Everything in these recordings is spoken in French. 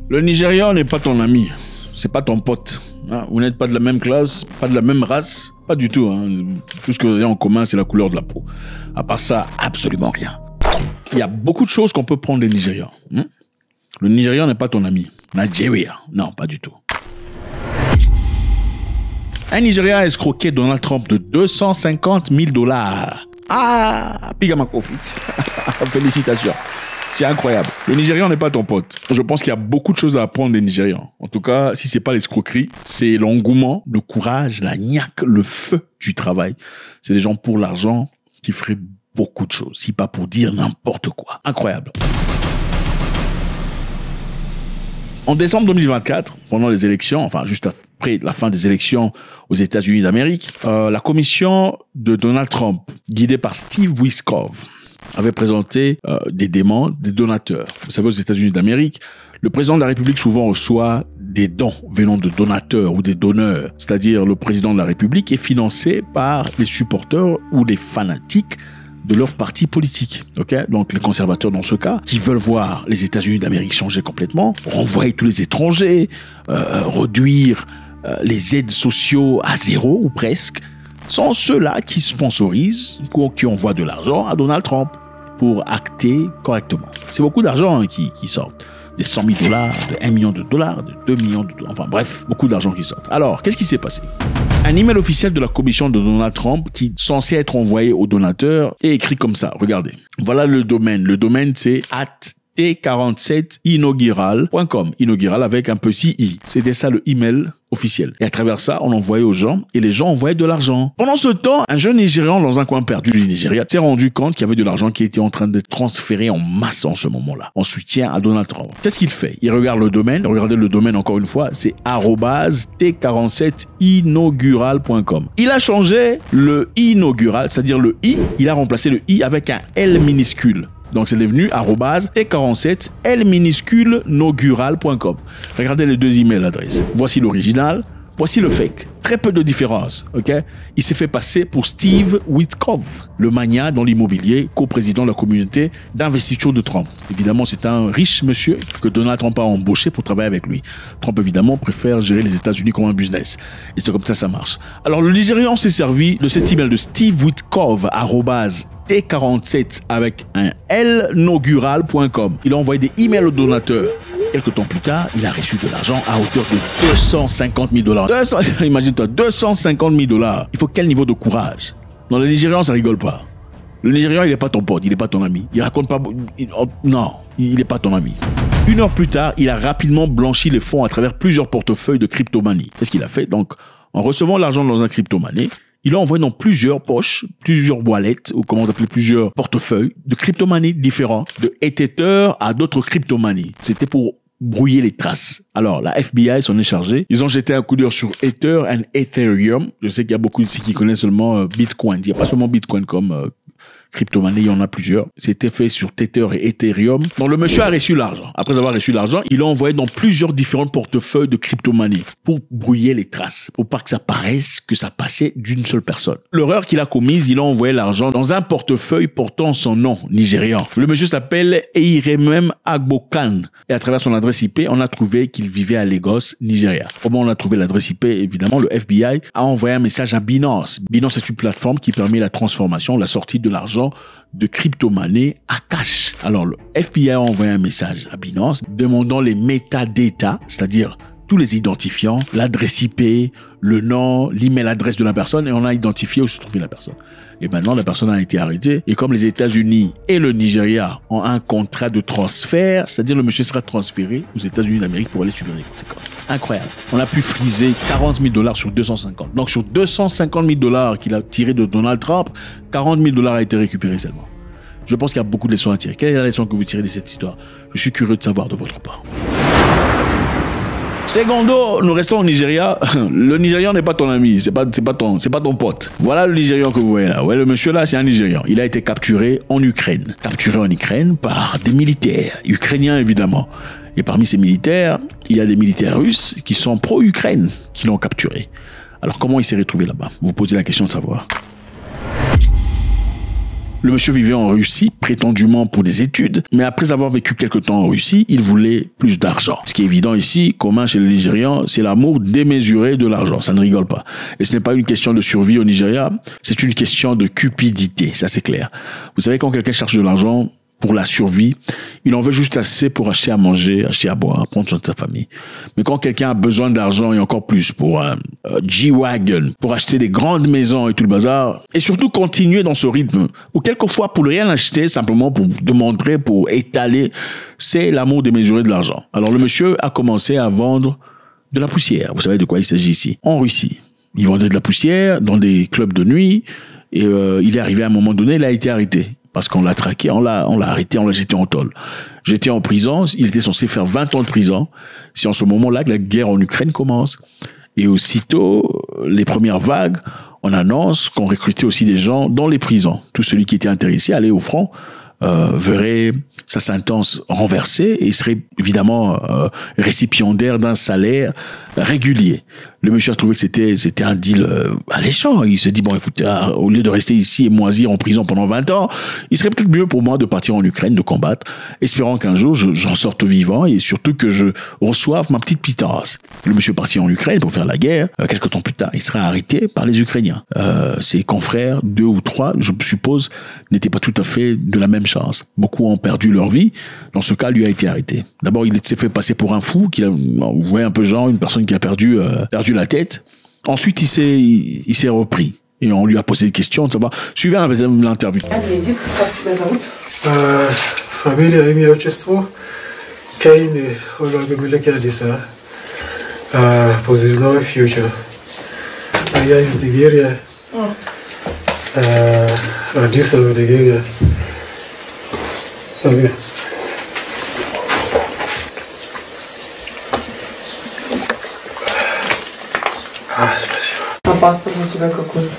Le Nigérian n'est pas ton ami, c'est pas ton pote. Hein? Vous n'êtes pas de la même classe, pas de la même race, pas du tout. Hein? Tout ce que vous avez en commun, c'est la couleur de la peau. À part ça, absolument rien. Il y a beaucoup de choses qu'on peut prendre des Nigérians. Hein? Le Nigérian n'est pas ton ami. Nigeria, non, pas du tout. Un Nigérian a escroqué Donald Trump de 250 000 $. Ah, Pigama Kofi. Félicitations. C'est incroyable. Le Nigérian n'est pas ton pote. Je pense qu'il y a beaucoup de choses à apprendre des Nigérians. En tout cas, si c'est pas l'escroquerie, c'est l'engouement, le courage, la niaque, le feu du travail. C'est des gens pour l'argent qui feraient beaucoup de choses, si pas pour dire n'importe quoi. Incroyable. En décembre 2024, pendant les élections, enfin juste après la fin des élections aux États-Unis d'Amérique, la commission de Donald Trump, guidée par Steve Witkoff, avait présenté des demandes des donateurs. Vous savez, aux États-Unis d'Amérique, le président de la République souvent reçoit des dons venant de donateurs ou des donneurs. C'est-à-dire le président de la République est financé par les supporters ou les fanatiques de leur parti politique. Okay? Donc les conservateurs dans ce cas, qui veulent voir les États-Unis d'Amérique changer complètement, renvoyer tous les étrangers, réduire les aides sociaux à zéro ou presque, sont ceux-là qui sponsorisent ou qui envoient de l'argent à Donald Trump pour acter correctement. C'est beaucoup d'argent qui sortent. Des 100 000 $, de 1 million de dollars, de 2 millions de dollars, enfin bref, beaucoup d'argent qui sortent. Alors, qu'est-ce qui s'est passé? Un email officiel de la commission de Donald Trump qui est censé être envoyé aux donateurs est écrit comme ça. Regardez. Voilà le domaine. Le domaine, c'est t47inaugural.com. Inaugural avec un petit i. C'était ça le email officiel. Et à travers ça, on envoyait aux gens et les gens envoyaient de l'argent. Pendant ce temps, un jeune Nigérian dans un coin perdu du Nigeria s'est rendu compte qu'il y avait de l'argent qui était en train d'être transféré en masse en ce moment-là, en soutien à Donald Trump. Qu'est-ce qu'il fait? Il regarde le domaine. Regardez le domaine encore une fois. C'est @t47inaugural.com. Il a changé le inaugural, c'est-à-dire le i. Il a remplacé le i avec un L minuscule. Donc, c'est devenu @t47l-naugural.com. Regardez les deux emails adresses. Voici l'original, voici le fake. Très peu de différence, ok? Il s'est fait passer pour Steve Witkoff, le magnat dans l'immobilier, coprésident de la communauté d'investiture de Trump. Évidemment, c'est un riche monsieur que Donald Trump a embauché pour travailler avec lui. Trump, évidemment, préfère gérer les États-Unis comme un business. Et c'est comme ça marche. Alors, le Nigérian s'est servi de cet email de Steve Witkoff, @t47 avec un l-naugural.com. Il a envoyé des emails aux donateurs. Quelques temps plus tard, il a reçu de l'argent à hauteur de 250 000 $. Imagine-toi, 250 000 $. Il faut quel niveau de courage? Non, le Nigérian, ça rigole pas. Le Nigérian, il n'est pas ton pote, il n'est pas ton ami. Il raconte pas... Non, il n'est pas ton ami. Une heure plus tard, il a rapidement blanchi les fonds à travers plusieurs portefeuilles de crypto-monnaie. Qu'est-ce qu'il a fait? Donc, en recevant l'argent dans un crypto-monnaie, il a envoyé dans plusieurs poches, plusieurs wallets, ou comment on appelle, plusieurs portefeuilles de crypto-monnaies différents, de Ether à d'autres crypto-monnaies. C'était pour brouiller les traces. Alors, la FBI s'en est chargée. Ils ont jeté un coup d'œil sur Ether et Ethereum. Je sais qu'il y a beaucoup ici qui connaissent seulement Bitcoin. Il n'y a pas seulement Bitcoin comme crypto-monnaie, il y en a plusieurs. C'était fait sur Tether et Ethereum. Donc, le monsieur a reçu l'argent. Après avoir reçu l'argent, il l'a envoyé dans plusieurs différents portefeuilles de crypto-monnaie pour brouiller les traces, pour pas que ça paraisse que ça passait d'une seule personne. L'erreur qu'il a commise, il a envoyé l'argent dans un portefeuille portant son nom nigérian. Le monsieur s'appelle Eiremem Agbokan. Et à travers son adresse IP, on a trouvé qu'il vivait à Lagos, Nigeria. Comment on a trouvé l'adresse IP? Évidemment, le FBI a envoyé un message à Binance. Binance est une plateforme qui permet la transformation, la sortie de l'argent de crypto-monnaie à cash. Alors, le FBI a envoyé un message à Binance demandant les metadata, c'est-à-dire tous les identifiants, l'adresse IP, le nom, l'email adresse de la personne, et on a identifié où se trouvait la personne. Et maintenant, la personne a été arrêtée. Et comme les États-Unis et le Nigeria ont un contrat de transfert, c'est-à-dire le monsieur sera transféré aux États-Unis d'Amérique pour aller subir les conséquences. Incroyable. On a pu friser 40 000 $ sur 250. Donc, sur 250 000 $ qu'il a tiré de Donald Trump, 40 000 $ a été récupéré seulement. Je pense qu'il y a beaucoup de leçons à tirer. Quelle est la leçon que vous tirez de cette histoire? Je suis curieux de savoir de votre part. Secondo, nous restons au Nigeria. Le Nigérian n'est pas ton ami, c'est pas ton pote. Voilà le Nigérian que vous voyez là. Ouais, le monsieur là, c'est un Nigérian. Il a été capturé en Ukraine. Capturé en Ukraine par des militaires ukrainiens évidemment. Et parmi ces militaires, il y a des militaires russes qui sont pro-Ukraine qui l'ont capturé. Alors comment il s'est retrouvé là-bas? Vous vous posez la question de savoir. Le monsieur vivait en Russie, prétendument pour des études, mais après avoir vécu quelque temps en Russie, il voulait plus d'argent. Ce qui est évident ici, commun chez les Nigérians, c'est l'amour démesuré de l'argent. Ça ne rigole pas. Et ce n'est pas une question de survie au Nigeria, c'est une question de cupidité, ça c'est clair. Vous savez, quand quelqu'un cherche de l'argent pour la survie, il en veut juste assez pour acheter à manger, acheter à boire, prendre soin de sa famille. Mais quand quelqu'un a besoin d'argent et encore plus pour un G-Wagon, pour acheter des grandes maisons et tout le bazar, et surtout continuer dans ce rythme, ou quelquefois pour rien acheter, simplement pour démontrer, pour étaler, c'est l'amour démesuré de l'argent. Alors le monsieur a commencé à vendre de la poussière. Vous savez de quoi il s'agit ici? En Russie. Il vendait de la poussière dans des clubs de nuit, et il est arrivé à un moment donné, il a été arrêté. Parce qu'on l'a traqué, on l'a arrêté, on l'a jeté en tôle. J'étais en prison, il était censé faire 20 ans de prison. C'est en ce moment-là que la guerre en Ukraine commence. Et aussitôt, les premières vagues, on annonce qu'on recrutait aussi des gens dans les prisons. Tout celui qui était intéressé à aller au front verrait sa sentence renversée et serait évidemment récipiendaire d'un salaire régulier. Le monsieur a trouvé que c'était un deal alléchant. Il se dit, bon, écoute, au lieu de rester ici et moisir en prison pendant 20 ans, il serait peut-être mieux pour moi de partir en Ukraine, de combattre, espérant qu'un jour j'en sorte vivant et surtout que je reçoive ma petite pitance. Le monsieur est parti en Ukraine pour faire la guerre. Quelques temps plus tard, il sera arrêté par les Ukrainiens. Ses confrères, 2 ou 3, je suppose, n'étaient pas tout à fait de la même chance. Beaucoup ont perdu leur vie. Dans ce cas, lui a été arrêté. D'abord, il s'est fait passer pour un fou, vous voyez un peu genre une personne qui a perdu la tête. Ensuite, il s'est repris. Et on lui a posé des questions de savoir. Suivez l'interview. Фамилия, имя, отчество. Кейн Ольга Милякадиса. Позывной Future. Я из Нигерии. Родился в Нигерии. Спасибо. А паспорт у тебя какой?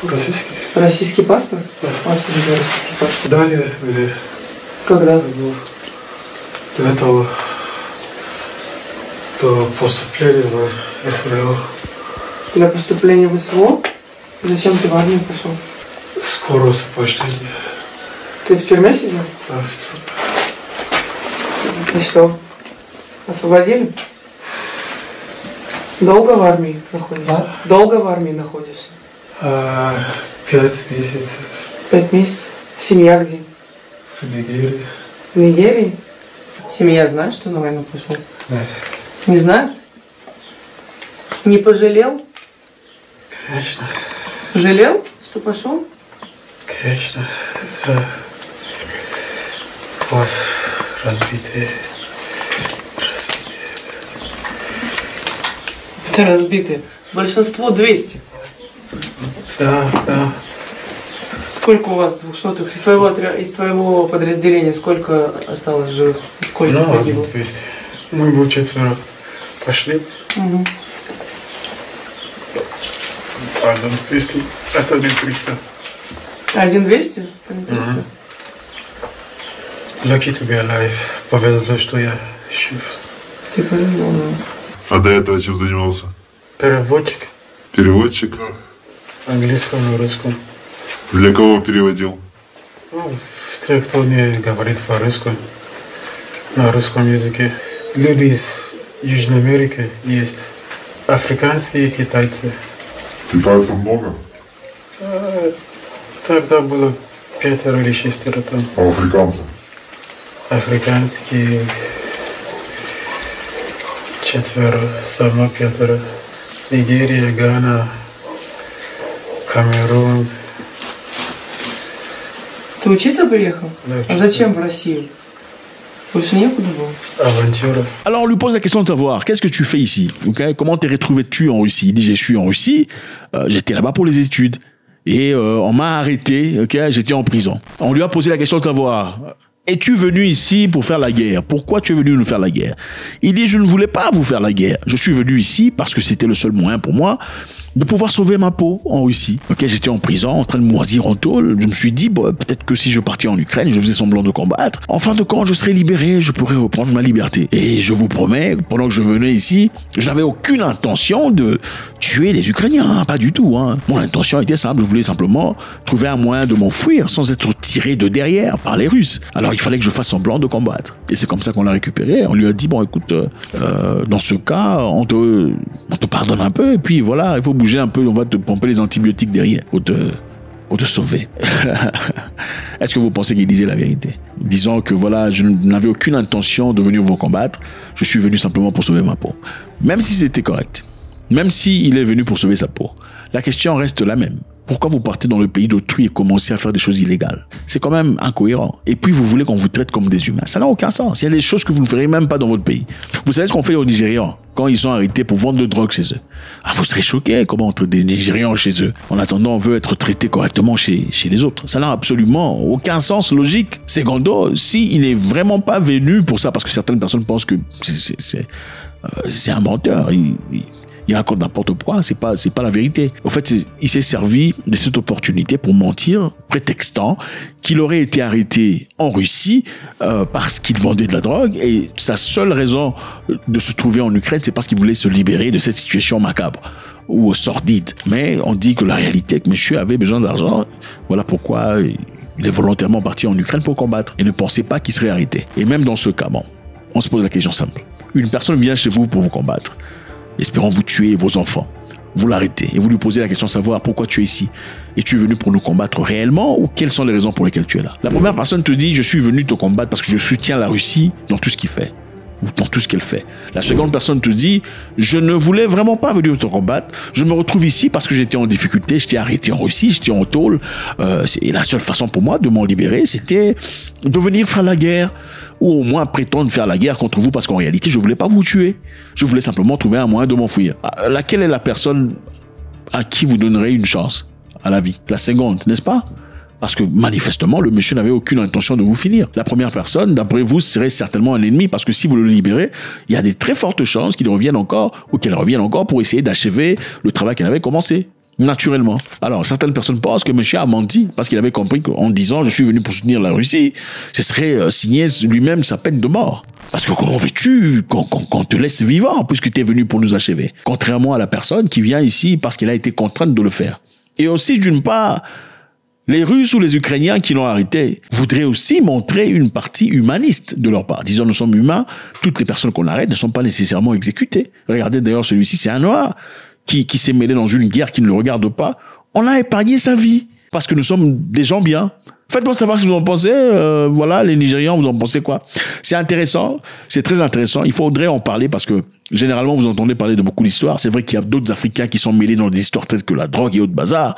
Российский. Российский паспорт? Да. Откуда у тебя российский паспорт? Далее были Когда? до этого, до поступления в СВО. Для поступления в СВО? Зачем ты в армию пошел? Скорое сопровождение. Ты в тюрьме сидел? Да, И что? Освободили? Долго в армии находишься? А? Долго в армии находишься? 5 месяцев 5 месяцев. Семья где? в Нигерии. В Нигерии? Семья знает, что на войну пошел? Да. Не знает? Не пожалел? Конечно, Жалел, что пошел? конечно. Это вот разбитые. Это разбитые. Большинство 200. Да. Сколько у вас двухсотых? Из твоего подразделения сколько осталось живых? Сколько Ну, погибло? 200. Мы были 4 пошли. Угу. Один 200, остальные 300. 1 200? Остальные 300? Lucky to be alive. Повезло, что я жив. Ты повезло, да. А до этого чем занимался? Переводчик. Переводчик? Английском и русском. Для кого переводил? Ну, те, кто не говорит по-русски, на русском языке. Люди из Южной Америки есть. Африканские и китайцы. Китайцев много? Тогда было 5 или 6 там. А африканцев? Африканские 4, сама 5. Нигерия, Гана, Камерун. Ты учиться приехал? Да, А учиться. зачем в Россию? Больше некуда было? Авантюра. Alors on lui pose la question de savoir, qu'est-ce que tu fais ici? Okay? Comment t'es retrouvé-tu en Russie? Il dit, je suis en Russie, j'étais là-bas pour les études. Et on m'a arrêté, okay? J'étais en prison. On lui a posé la question de savoir, es-tu venu ici pour faire la guerre? Pourquoi tu es venu nous faire la guerre? Il dit, je ne voulais pas vous faire la guerre. Je suis venu ici parce que c'était le seul moyen pour moi de pouvoir sauver ma peau en Russie. Ok, j'étais en prison, en train de moisir en tôle. Je me suis dit, bon, peut-être que si je partais en Ukraine, je faisais semblant de combattre, en fin de compte, je serais libéré, je pourrais reprendre ma liberté. Et je vous promets, pendant que je venais ici, je n'avais aucune intention de tuer les Ukrainiens, hein, pas du tout. Hein. Mon intention était simple, je voulais simplement trouver un moyen de m'enfuir sans être tiré de derrière par les Russes. Alors il fallait que je fasse semblant de combattre. Et c'est comme ça qu'on l'a récupéré. On lui a dit, bon, écoute, dans ce cas, on te pardonne un peu, et puis voilà, il faut bouger un peu, on va te pomper les antibiotiques derrière pour te sauver. Est-ce que vous pensez qu'il disait la vérité? Disant que voilà, je n'avais aucune intention de venir vous combattre, je suis venu simplement pour sauver ma peau. Même si c'était correct, même s'il est venu pour sauver sa peau, la question reste la même. Pourquoi vous partez dans le pays d'autrui et commencez à faire des choses illégales? C'est quand même incohérent. Et puis vous voulez qu'on vous traite comme des humains. Ça n'a aucun sens. Il y a des choses que vous ne ferez même pas dans votre pays. Vous savez ce qu'on fait aux Nigérians quand ils sont arrêtés pour vendre de drogue chez eux? Ah, vous serez choqués comment on traite des Nigérians chez eux. En attendant, on veut être traité correctement chez les autres. Ça n'a absolument aucun sens logique. Secondo, s'il n'est vraiment pas venu pour ça, parce que certaines personnes pensent que c'est un menteur. Il raconte n'importe quoi, c'est pas la vérité. En fait, il s'est servi de cette opportunité pour mentir, prétextant qu'il aurait été arrêté en Russie parce qu'il vendait de la drogue, et sa seule raison de se trouver en Ukraine, c'est parce qu'il voulait se libérer de cette situation macabre ou sordide. Mais on dit que la réalité est que monsieur avait besoin d'argent. Voilà pourquoi il est volontairement parti en Ukraine pour combattre et ne pensait pas qu'il serait arrêté. Et même dans ce cas, bon, on se pose la question simple. Une personne vient chez vous pour vous combattre, espérant vous tuer vos enfants. Vous l'arrêtez et vous lui posez la question de savoir pourquoi tu es ici. Et tu es venu pour nous combattre réellement, ou quelles sont les raisons pour lesquelles tu es là? La première personne te dit, je suis venu te combattre parce que je soutiens la Russie dans tout ce qu'il fait, ou dans tout ce qu'elle fait. La seconde personne te dit, je ne voulais vraiment pas venir te combattre, je me retrouve ici parce que j'étais en difficulté, j'étais arrêté en Russie, j'étais en tôle, et la seule façon pour moi de m'en libérer, c'était de venir faire la guerre, ou au moins prétendre faire la guerre contre vous, parce qu'en réalité, je ne voulais pas vous tuer. Je voulais simplement trouver un moyen de m'enfuir. Laquelle est la personne à qui vous donnerez une chance à la vie? La seconde, n'est-ce pas? Parce que manifestement, le monsieur n'avait aucune intention de vous finir. La première personne, d'après vous, serait certainement un ennemi, parce que si vous le libérez, il y a des très fortes chances qu'il revienne encore, ou qu'elle revienne encore pour essayer d'achever le travail qu'elle avait commencé. Naturellement. Alors, certaines personnes pensent que monsieur a menti parce qu'il avait compris qu'en disant « je suis venu pour soutenir la Russie », ce serait signer lui-même sa peine de mort. Parce que comment veux-tu qu'on te laisse vivant puisque tu es venu pour nous achever? Contrairement à la personne qui vient ici parce qu'elle a été contrainte de le faire. Et aussi, d'une part, les Russes ou les Ukrainiens qui l'ont arrêté voudraient aussi montrer une partie humaniste de leur part. Disons, nous sommes humains, toutes les personnes qu'on arrête ne sont pas nécessairement exécutées. Regardez d'ailleurs, celui-ci, c'est un noir qui s'est mêlé dans une guerre qui ne le regarde pas. On a épargné sa vie parce que nous sommes des gens bien. Faites-moi savoir ce que vous en pensez. Voilà, les Nigérians, vous en pensez quoi? C'est intéressant, c'est très intéressant. Il faudrait en parler parce que généralement, vous entendez parler de beaucoup d'histoires. C'est vrai qu'il y a d'autres Africains qui sont mêlés dans des histoires telles que la drogue et autres bazar.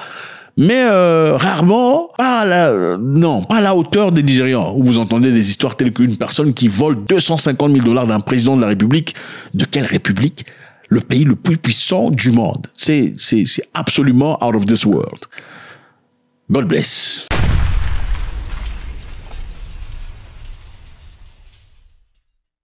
Mais rarement, pas à la hauteur des Nigérians, où vous entendez des histoires telles qu'une personne qui vole 250 000 $ d'un président de la République. De quelle République? Le pays le plus puissant du monde. C'est absolument out of this world. God bless.